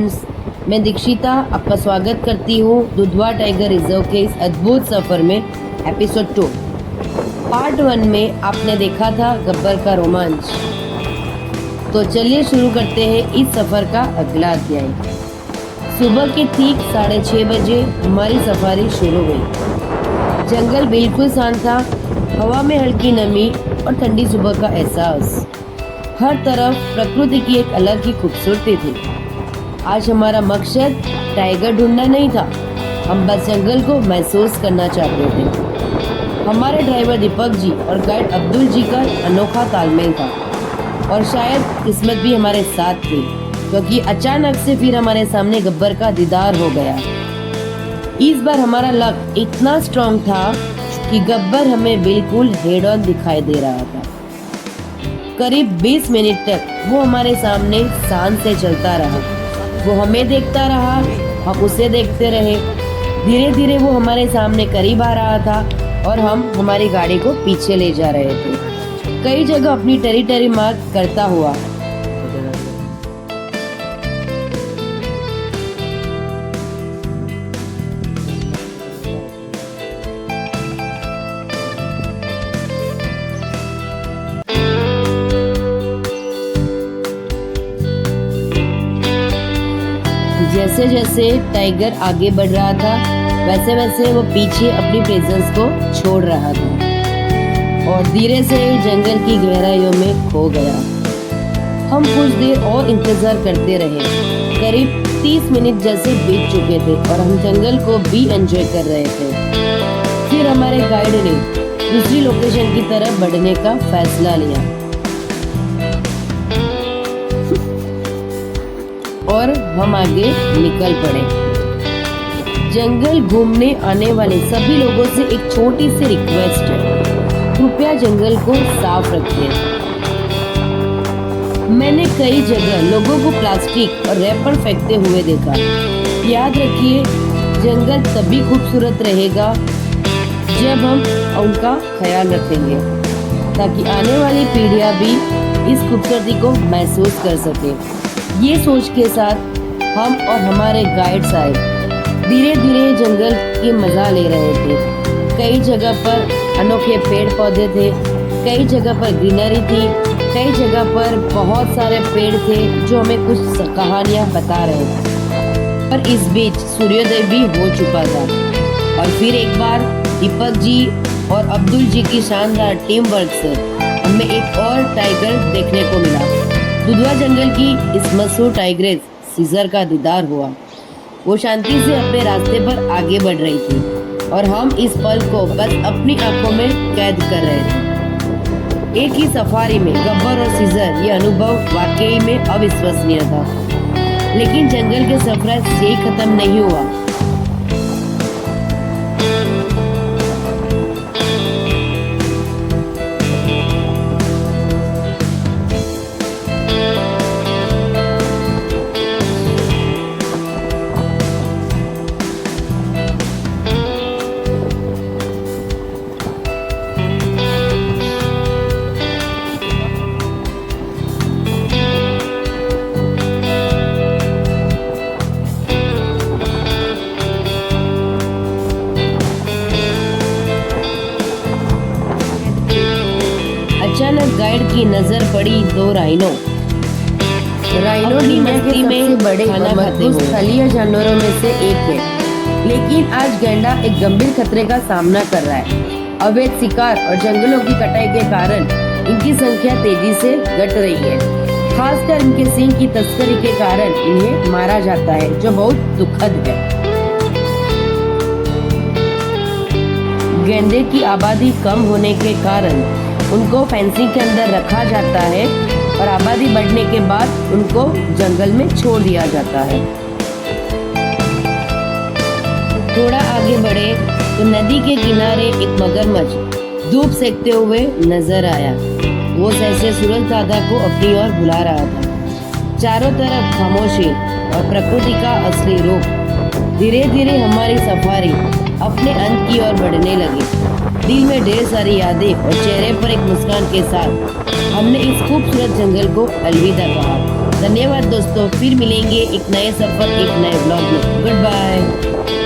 Friends, मैं दीक्षिता आपका स्वागत करती हूँ दुधवा टाइगर रिजर्व के इस अद्भुत सफ़र में एपिसोड 2। पार्ट 1 में आपने देखा था गब्बर का रोमांच। तो चलिए शुरू करते हैं इस सफ़र का अगला अध्याय। सुबह के ठीक 6:30 बजे हमारी सफारी शुरू हुई। जंगल बिल्कुल शांत था, हवा में हल्की नमी और ठंडी सुबह का एहसास। हर तरफ प्रकृति की एक अलग ही खूबसूरती थी। आज हमारा मकसद टाइगर ढूंढना नहीं था, हम बस जंगल को महसूस करना चाहते थे। हमारे ड्राइवर दीपक जी और गाइड अब्दुल जी का अनोखा तालमेल था और शायद किस्मत भी हमारे साथ थी, क्योंकि अचानक से फिर हमारे सामने गब्बर का दीदार हो गया। इस बार हमारा लक इतना स्ट्रॉन्ग था कि गब्बर हमें बिल्कुल हेड ऑन दिखाई दे रहा था। करीब 20 मिनट तक वो हमारे सामने शान से चलता रहा। वो हमें देखता रहा, हम उसे देखते रहे। धीरे धीरे वो हमारे सामने करीब आ रहा था और हम हमारी गाड़ी को पीछे ले जा रहे थे, कई जगह अपनी टेरिटरी मार्क करता हुआ। जैसे जैसे टाइगर आगे बढ़ रहा था, वैसे वैसे वो पीछे अपनी प्रेजेंस को छोड़ रहा था और धीरे से जंगल की गहराइयों में खो गया। हम कुछ देर और इंतजार करते रहे। करीब 30 मिनट जैसे बीत चुके थे और हम जंगल को भी एंजॉय कर रहे थे। फिर हमारे गाइड ने दूसरी लोकेशन की तरफ बढ़ने का फैसला लिया और हम आगे निकल पड़े। जंगल घूमने आने वाले सभी लोगों से एक छोटी सी रिक्वेस्ट है, कृपया जंगल को साफ रखें। मैंने कई जगह लोगों को प्लास्टिक और रैपर फेंकते हुए देखा। याद रखिए, जंगल तभी खूबसूरत रहेगा जब हम उनका ख्याल रखेंगे, ताकि आने वाली पीढ़ियां भी इस खूबसूरती को महसूस कर सके। ये सोच के साथ हम और हमारे गाइड्स आए। धीरे धीरे जंगल की मजा ले रहे थे। कई जगह पर अनोखे पेड़ पौधे थे, कई जगह पर ग्रीनरी थी, कई जगह पर बहुत सारे पेड़ थे जो हमें कुछ कहानियां बता रहे थे। पर इस बीच सूर्योदय भी हो चुका था और फिर एक बार दीपक जी और अब्दुल जी की शानदार टीम वर्क से हमें एक और टाइगर देखने को मिला। दुधवा जंगल की इस मशहूर टाइग्रेस सीजर का दीदार हुआ। वो शांति से अपने रास्ते पर आगे बढ़ रही थी और हम इस पल को बस अपनी आंखों में कैद कर रहे थे। एक ही सफारी में गब्बर और सीजर, ये अनुभव वाकई में अविश्वसनीय था। लेकिन जंगल के सफर से खत्म नहीं हुआ। अचानक गाइड की नजर पड़ी दो राइनो की मस्ती में बड़े खाना खाते हुए स्थलीय जानवरों में से एक है। लेकिन आज गैंडा एक गंभीर खतरे का सामना कर रहा है। अवैध शिकार और जंगलों की कटाई के कारण इनकी संख्या तेजी से घट रही है। खासकर इनके सींग की तस्करी के कारण इन्हें मारा जाता है, जो बहुत दुखद है। गैंडे की आबादी कम होने के कारण उनको फेंसिंग के अंदर रखा जाता है और आबादी बढ़ने के बाद उनको जंगल में छोड़ दिया जाता है। थोड़ा आगे बढ़े तो नदी के किनारे एक मगरमच्छ धूप सेकते हुए नजर आया। वो जैसे सूरज दादा को अपनी ओर बुला रहा था। चारों तरफ खामोशी और प्रकृति का असली रूप। धीरे धीरे हमारी सफारी अपने अंत की ओर बढ़ने लगी। दिल में ढेर सारी यादें और चेहरे पर एक मुस्कान के साथ हमने इस खूबसूरत जंगल को अलविदा कहा। धन्यवाद दोस्तों, फिर मिलेंगे एक नए सफर एक नए ब्लॉग में। Good bye.